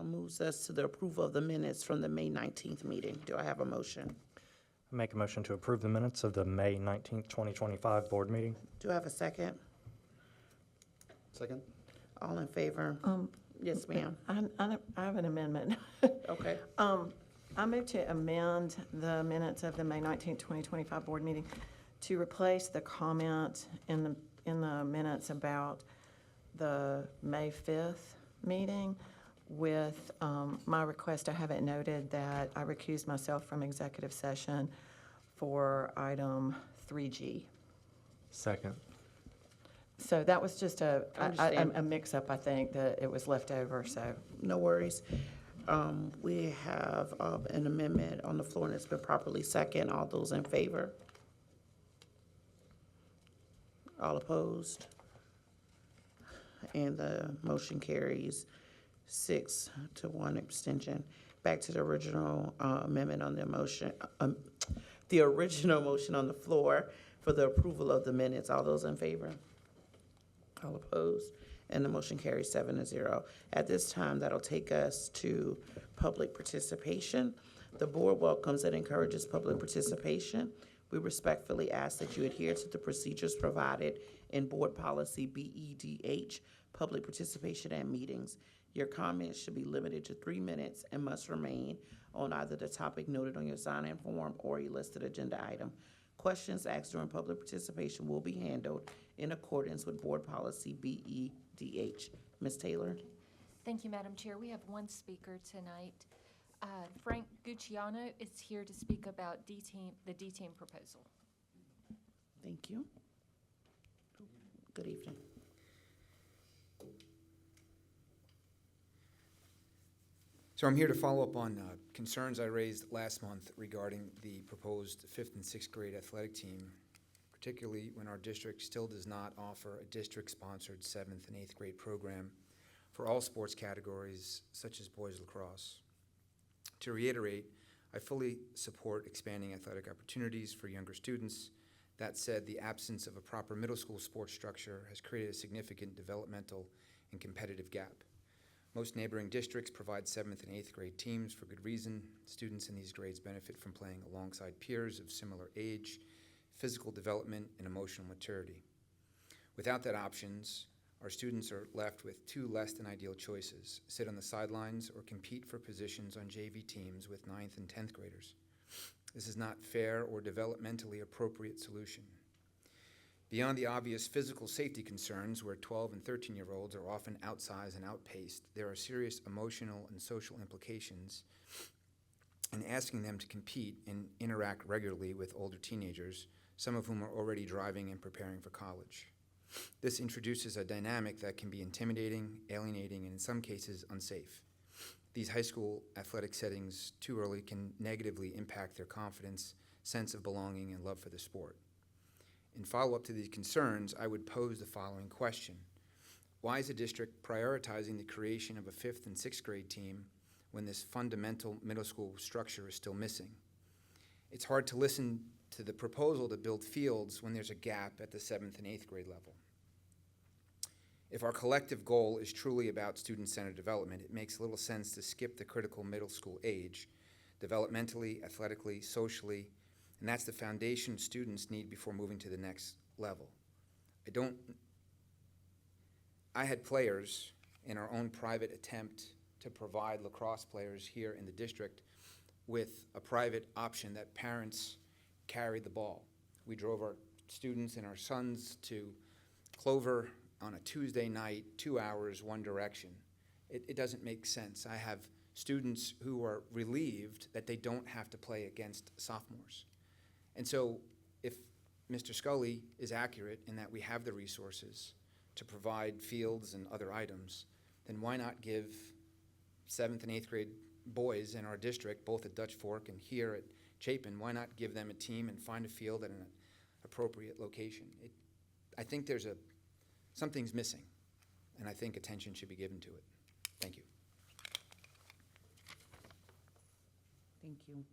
moves us to the approval of the minutes from the May 19th meeting. Do I have a motion? I make a motion to approve the minutes of the May 19th, 2025 board meeting. Do I have a second? Second? All in favor? Yes, ma'am. I have an amendment. Okay. I move to amend the minutes of the May 19th, 2025 board meeting to replace the comment in the minutes about the May 5th meeting with my request to have it noted that I recused myself from executive session for item 3G. Second. So that was just a Understand. mix-up, I think, that it was left over, so. No worries. We have an amendment on the floor and it's been properly second. All those in favor? All opposed? And the motion carries 6-1 abstention. Back to the original amendment on the motion, the original motion on the floor for the approval of the minutes. All those in favor? All opposed? And the motion carries 7-0. At this time, that'll take us to public participation. The board welcomes and encourages public participation. We respectfully ask that you adhere to the procedures provided in Board Policy BEDH, public participation at meetings. Your comments should be limited to 3 minutes and must remain on either the topic noted on your sign-in form or a listed agenda item. Questions asked during public participation will be handled in accordance with Board Policy BEDH. Ms. Taylor? Thank you, Madam Chair. We have one speaker tonight. Frank Gucciano is here to speak about the D-Team proposal. Thank you. Good evening. So I'm here to follow up on concerns I raised last month regarding the proposed 5th and 6th grade athletic team, particularly when our district still does not offer a district-sponsored 7th and 8th grade program for all sports categories, such as boys lacrosse. To reiterate, I fully support expanding athletic opportunities for younger students. That said, the absence of a proper middle school sports structure has created a significant developmental and competitive gap. Most neighboring districts provide 7th and 8th grade teams for good reason. Students in these grades benefit from playing alongside peers of similar age, physical development, and emotional maturity. Without that options, our students are left with two less than ideal choices: sit on the sidelines or compete for positions on JV teams with 9th and 10th graders. This is not fair or developmentally appropriate solution. Beyond the obvious physical safety concerns, where 12 and 13-year-olds are often outsized and outpaced, there are serious emotional and social implications in asking them to compete and interact regularly with older teenagers, some of whom are already driving and preparing for college. This introduces a dynamic that can be intimidating, alienating, and in some cases unsafe. These high school athletic settings too early can negatively impact their confidence, sense of belonging, and love for the sport. In follow-up to these concerns, I would pose the following question: why is the district prioritizing the creation of a 5th and 6th grade team when this fundamental middle school structure is still missing? It's hard to listen to the proposal to build fields when there's a gap at the 7th and 8th grade level. If our collective goal is truly about student-centered development, it makes little sense to skip the critical middle school age, developmentally, athletically, socially, and that's the foundation students need before moving to the next level. I had players in our own private attempt to provide lacrosse players here in the district with a private option that parents carried the ball. We drove our students and our sons to Clover on a Tuesday night, 2 hours, one direction. It doesn't make sense. I have students who are relieved that they don't have to play against sophomores. And so if Mr. Scully is accurate in that we have the resources to provide fields and other items, then why not give 7th and 8th grade boys in our district, both at Dutch Fork and here at Chapin, why not give them a team and find a field at an appropriate location? I think something's missing, and I think attention should be given to it. Thank you. Thank you.